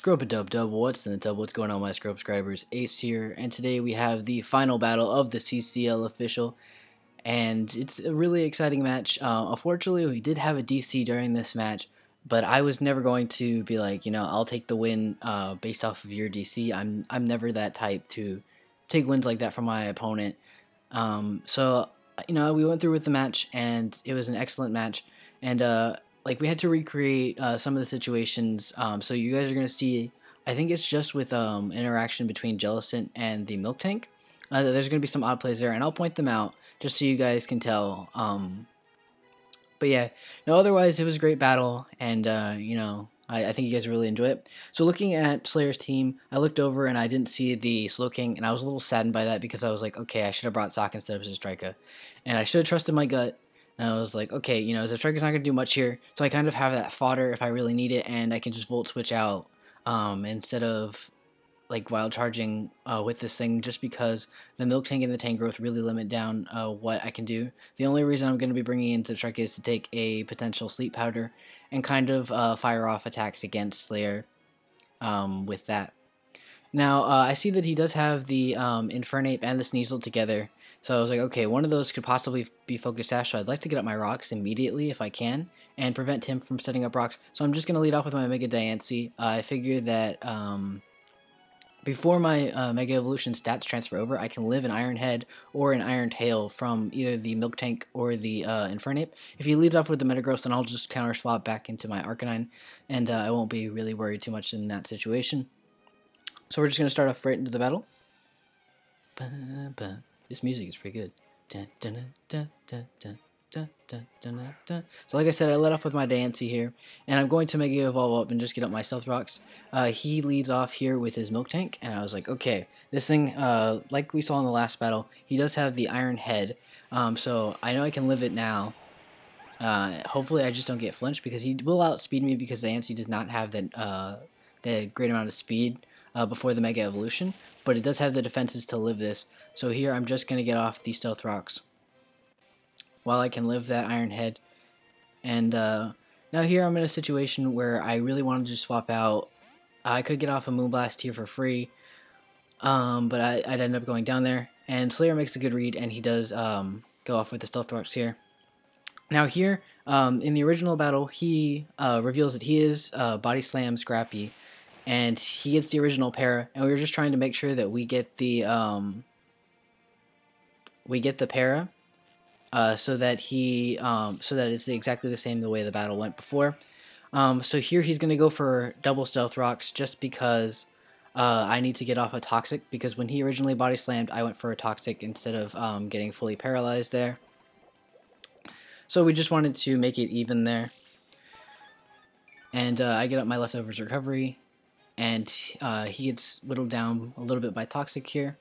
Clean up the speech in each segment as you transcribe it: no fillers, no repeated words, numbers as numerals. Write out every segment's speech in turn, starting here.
Scrub-a-dub-dub, what's in the tub? What's going on, my Scrub subscribers? Ace here, and today we have the final battle of the CCL official, and it's a really exciting match. Unfortunately, we did have a DC during this match, but I was never going to be like, I'll take the win based off of your DC. I'm never that type to take wins like that from my opponent. We went through with the match, and it was an excellent match, and we had to recreate some of the situations. So you guys are gonna see. I think it's just with interaction between Jellicent and the Milk Tank. There's gonna be some odd plays there, and I'll point them out just so you guys can tell. But yeah, no. Otherwise, it was a great battle, and I think you guys really enjoy it. So looking at Slayer's team, I looked over and I didn't see the Slowking, and I was a little saddened by that because I was like, okay, I should have brought Sock instead of Striker, and I should have trusted my gut. And I was like, okay, Striker's not going to do much here, so I kind of have that fodder if I really need it, and I can just Volt Switch out instead of like wild charging with this thing, just because the Milk Tank and the Tank Growth really limit down what I can do. The only reason I'm going to be bringing in Striker is to take a potential Sleep Powder and kind of fire off attacks against Slayer with that. Now, I see that he does have the Infernape and the Sneasel together, so I was like, okay, one of those could possibly be Focus Sash, so I'd like to get up my rocks immediately if I can, and prevent him from setting up rocks. So I'm just going to lead off with my Mega Diancie. I figure that before my Mega Evolution stats transfer over, I can live an Iron Head or an Iron Tail from either the Milk Tank or the Infernape. If he leads off with the Metagross, then I'll just counter swap back into my Arcanine, and I won't be really worried too much in that situation. So we're just going to start off right into the battle. This music is pretty good. So like I said, I let off with my Diancie here, and I'm going to Mega Evolve up and just get up my Stealth Rocks. He leads off here with his Milk Tank, and I was like, okay, this thing, like we saw in the last battle, he does have the Iron Head, so I know I can live it now. Hopefully I just don't get flinched, because he will outspeed me, because Diancie does not have the great amount of speed before the Mega Evolution, but it does have the defenses to live this. So here I'm just going to get off these Stealth Rocks while I can live that Iron Head. And now here I'm in a situation where I really wanted to swap out. I could get off a Moonblast here for free, but I'd end up going down there. And Slayer makes a good read, and he does go off with the Stealth Rocks here. Now here, in the original battle, he reveals that he is Body Slam Scrappy, and he gets the original para, and we were just trying to make sure that we get the para, so that it's exactly the same the way the battle went before. So here he's gonna go for double Stealth Rocks just because I need to get off a Toxic, because when he originally Body Slammed, I went for a Toxic instead of getting fully paralyzed there. So we just wanted to make it even there. And I get up my Leftovers Recovery, and he gets whittled down a little bit by Toxic here.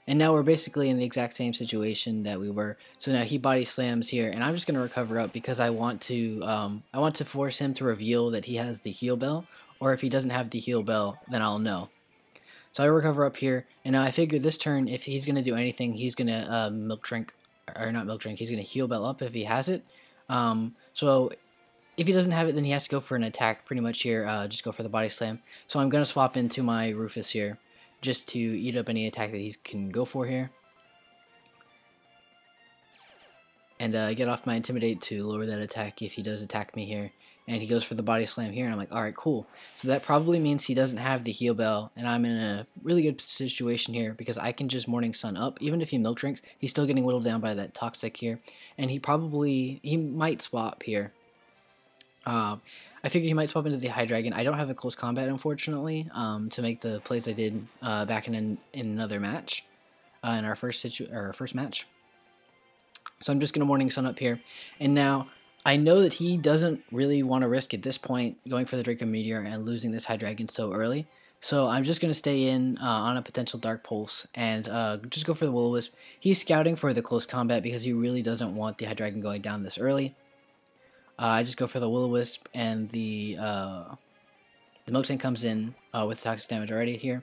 And now we're basically in the exact same situation that we were. So now he Body Slams here, and I'm just going to recover up because I want to force him to reveal that he has the Heal Bell, or if he doesn't have the Heal Bell, then I'll know. So I recover up here, and now I figure this turn, if he's going to do anything, he's going to Milk Drink, or not Milk Drink, he's going to Heal Bell up if he has it. So if he doesn't have it, then he has to go for an attack pretty much here, just go for the Body Slam. So I'm going to swap into my Rufus here, just to eat up any attack that he can go for here. And get off my Intimidate to lower that attack if he does attack me here. And he goes for the Body Slam here, and I'm like, alright, cool. So that probably means he doesn't have the Heal Bell, and I'm in a really good situation here, because I can just Morning Sun up. Even if he Milk Drinks, he's still getting whittled down by that Toxic here. And he might swap here. I figure he might swap into the Hydreigon. I don't have the close combat, unfortunately, to make the plays I did back in another match, in our first match. So I'm just going to Morning Sun up here. And now, I know that he doesn't really want to risk at this point going for the Draco Meteor and losing this Hydreigon so early. So I'm just going to stay in on a potential Dark Pulse and just go for the Will-O-Wisp. He's scouting for the close combat because he really doesn't want the Hydreigon going down this early. I just go for the Will-O-Wisp, and the Milk Tank comes in with toxic damage already here.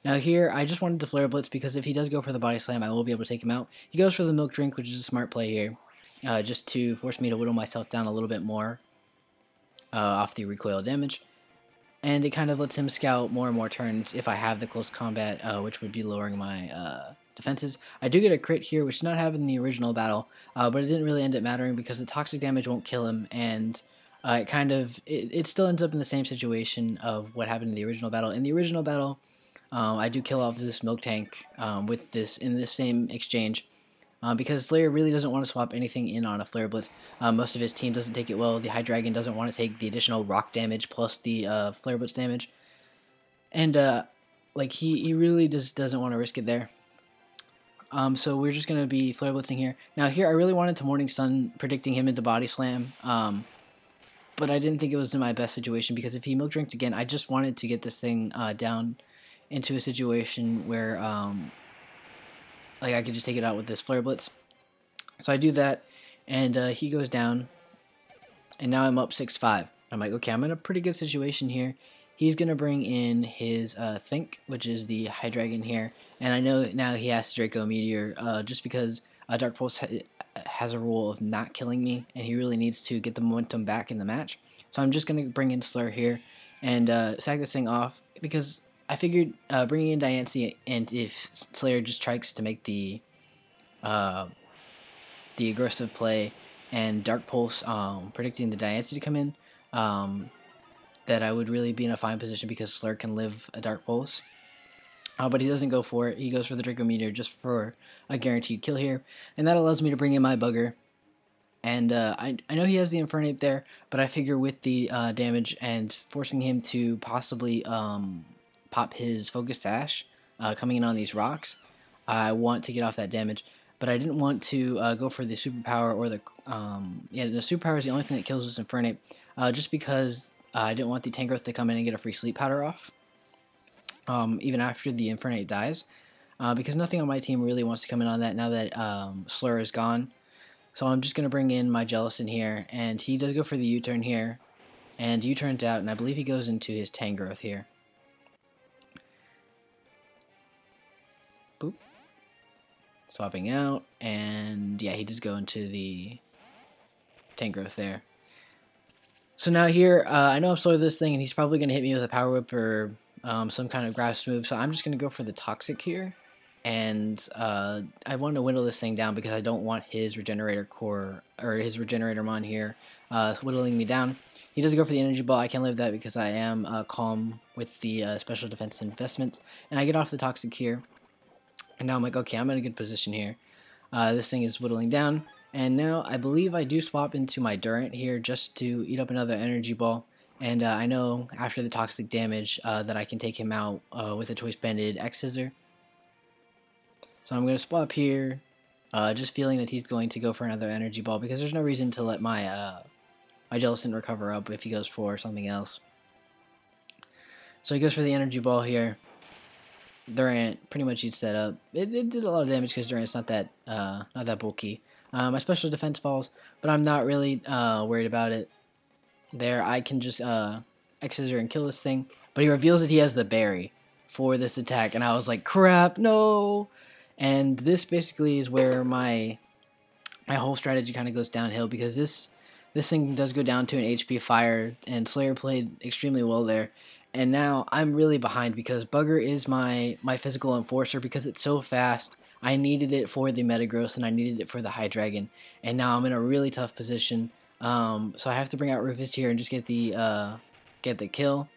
Now here, I just wanted to Flare Blitz, because if he does go for the Body Slam, I will be able to take him out. He goes for the Milk Drink, which is a smart play here, just to force me to whittle myself down a little bit more off the recoil damage. and it kind of lets him scout more and more turns if I have the close combat, which would be lowering my defenses. I do get a crit here, which did not have in the original battle, but it didn't really end up mattering because the toxic damage won't kill him, and it still ends up in the same situation of what happened in the original battle. In the original battle, I do kill off this milk tank with this in this same exchange. Because Slayer really doesn't want to swap anything in on a Flare Blitz. Most of his team doesn't take it well. The Hydreigon doesn't want to take the additional rock damage plus the Flare Blitz damage. And like he really just doesn't want to risk it there. So we're just going to be Flare Blitzing here. Now here I really wanted to Morning Sun, predicting him into Body Slam. But I didn't think it was in my best situation because if he Milk Drinked again, I just wanted to get this thing down into a situation where like I could just take it out with this Flare Blitz. So I do that, and he goes down, and now I'm up 6-5. I'm like, okay, I'm in a pretty good situation here. He's going to bring in his Think, which is the Hydreigon here, and I know now he has Draco Meteor just because Dark Pulse has a rule of not killing me, and he really needs to get the momentum back in the match. So I'm just going to bring in Slur here and sack this thing off because I figured bringing in Diancie, and if Slayer just tries to make the aggressive play and Dark Pulse predicting the Diancie to come in, that I would really be in a fine position because Slur can live a Dark Pulse. But he doesn't go for it. He goes for the Draco Meteor just for a guaranteed kill here. And that allows me to bring in my Bugger. And I know he has the Infernape there, but I figure with the damage and forcing him to possibly pop his Focus Sash coming in on these rocks, I want to get off that damage. But I didn't want to go for the Superpower or the... the Superpower is the only thing that kills this Infernape, just because I didn't want the Tangrowth to come in and get a free Sleep Powder off, even after the Infernape dies, because nothing on my team really wants to come in on that now that Slur is gone. So I'm just going to bring in my Jellicent here, and he does go for the U-turn here, and U-turns out, and I believe he goes into his Tangrowth here. Boop. Swapping out, and yeah, he does go into the Tangrowth there. So now here, I know I'm slow with this thing, and he's probably going to hit me with a Power Whip or some kind of grass move, so I'm just going to go for the Toxic here. And I want to whittle this thing down because I don't want his Regenerator Core, or his Regenerator Mon here, whittling me down. He does go for the Energy Ball. I can live that because I am calm with the Special Defense investments. And I get off the Toxic here. And now I'm like, okay, I'm in a good position here. This thing is whittling down. And now I believe I do swap into my Durant here just to eat up another Energy Ball. And I know after the Toxic damage that I can take him out with a Choice Banded X-Scissor. So I'm going to swap here, just feeling that he's going to go for another Energy Ball because there's no reason to let my my Jellicent recover up if he goes for something else. So he goes for the Energy Ball here. Durant pretty much eats that up. It did a lot of damage because Durant's not that bulky. My special defense falls, but I'm not really worried about it. There, I can just X-Scissor and kill this thing. But he reveals that he has the berry for this attack, and I was like, crap, no! And this basically is where my whole strategy kind of goes downhill because this thing does go down to an HP fire, and Slayer played extremely well there. And now I'm really behind because Bugger is my physical enforcer because it's so fast. I needed it for the Metagross and I needed it for the Hydreigon, and now I'm in a really tough position. So I have to bring out Rufus here and just get the kill.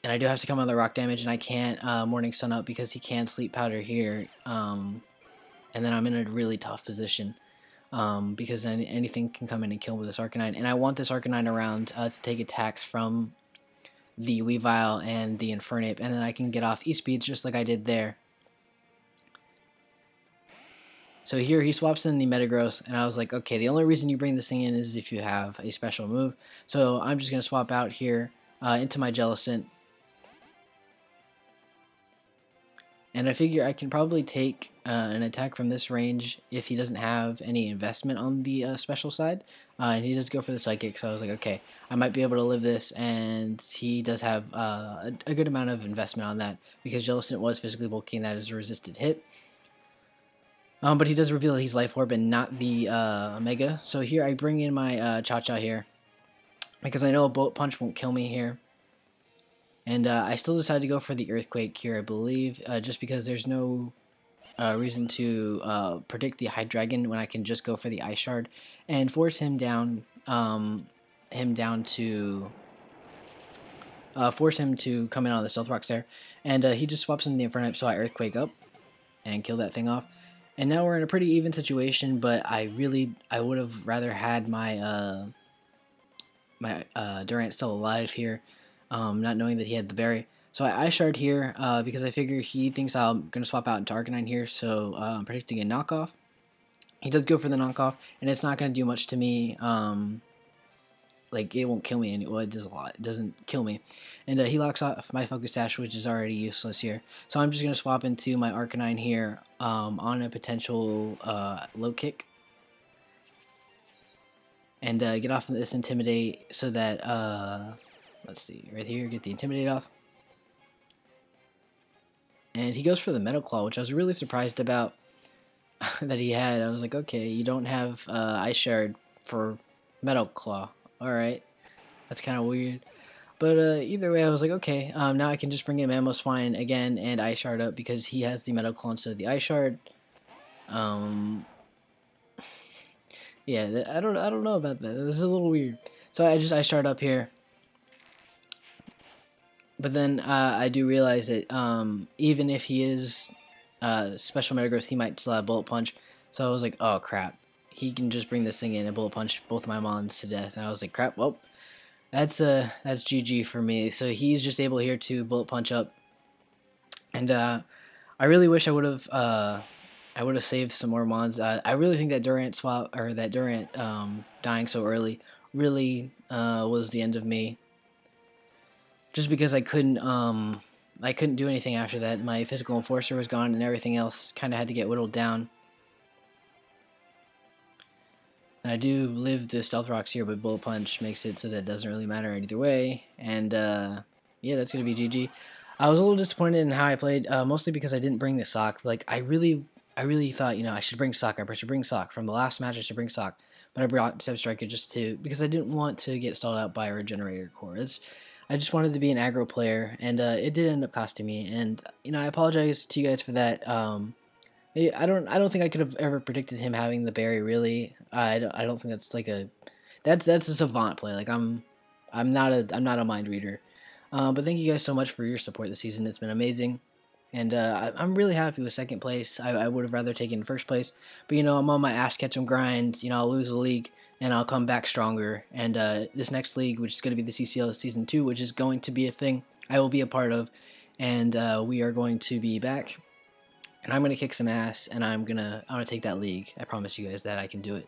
And I do have to come on the rock damage, and I can't Morning Sun up because he can Sleep Powder here. And then I'm in a really tough position because anything can come in and kill with this Arcanine. And I want this Arcanine around to take attacks from the Weavile and the Infernape, and then I can get off E-Speeds just like I did there. So here he swaps in the Metagross, and I was like, okay, the only reason you bring this thing in is if you have a special move. So I'm just going to swap out here into my Jellicent. And I figure I can probably take an attack from this range if he doesn't have any investment on the special side. And he does go for the Psychic, so I was like, okay, I might be able to live this. And he does have a good amount of investment on that because Jellicent was physically bulky and that is a resisted hit. But he does reveal that he's Life Orb and not the Mega. So here I bring in my Cha-Cha here because I know a Bullet Punch won't kill me here. And I still decided to go for the Earthquake here, I believe, just because there's no reason to predict the Hydreigon when I can just go for the Ice Shard and force him down to force him to come in on the Stealth Rocks there. And he just swaps in the Infernape, so I Earthquake up and kill that thing off. And now we're in a pretty even situation, but I would have rather had my Durant still alive here, not knowing that he had the berry. So I Ice Shard here because I figure he thinks I'm going to swap out into Arcanine here, so I'm predicting a knockoff. He does go for the knockoff, and it's not going to do much to me. Like, it won't kill me, and well, it does a lot. It doesn't kill me. And he locks off my Focus Sash, which is already useless here. So I'm just going to swap into my Arcanine here on a potential low kick. And get off of this Intimidate so that, let's see, right here, get the Intimidate off. And he goes for the Metal Claw, which I was really surprised about that he had. I was like, okay, you don't have Ice Shard for Metal Claw. Alright, that's kind of weird. But either way, I was like, okay, now I can just bring in Mamoswine again and Ice Shard up because he has the Metal Claw instead of the Ice Shard. Yeah, I don't know about that. This is a little weird. So I just Ice Shard up here. But then I do realize that even if he is Special Metagross, he might still have Bullet Punch. So I was like, oh crap. He can just bring this thing in and Bullet Punch both of my Mons to death. And I was like, crap, well, that's GG for me. So he's just able here to Bullet Punch up. And I really wish I would have saved some more Mons. I really think that Durant swap, or that Durant dying so early really was the end of me. Just because I couldn't do anything after that. My Physical Enforcer was gone and everything else kind of had to get whittled down. And I do live the Stealth Rocks here, but Bullet Punch makes it so that it doesn't really matter either way. And yeah, that's going to be GG. I was a little disappointed in how I played, mostly because I didn't bring the Sock. Like, I really thought, you know, I should bring Sock. I should bring Sock. From the last match, I should bring Sock. But I brought Step Striker because I didn't want to get stalled out by a Regenerator Core. I just wanted to be an aggro player, and it did end up costing me. And you know, I apologize to you guys for that. I don't think I could have ever predicted him having the berry. Really, I don't think that's like that's a savant play. Like I'm not a mind reader. But thank you guys so much for your support this season. It's been amazing. And I'm really happy with second place. I would have rather taken first place. But, you know, I'm on my Ash Ketchum grind. You know, I'll lose the league, and I'll come back stronger. And this next league, which is going to be the CCL Season 2, which is going to be a thing I will be a part of. And we are going to be back. And I'm going to kick some ass, and I'm going to take that league. I promise you guys that I can do it.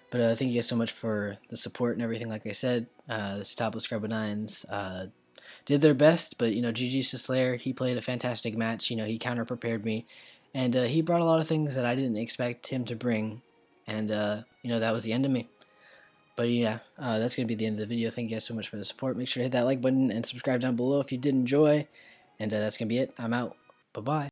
But thank you guys so much for the support and everything. Like I said, the Sootopolis Scrubanines did their best, but you know, GG Slayer, he played a fantastic match. You know, he counter prepared me, and he brought a lot of things that I didn't expect him to bring, and you know, that was the end of me. But yeah, that's gonna be the end of the video. Thank you guys so much for the support. Make sure to hit that like button and subscribe down below if you did enjoy, and that's gonna be it. I'm out. Bye bye.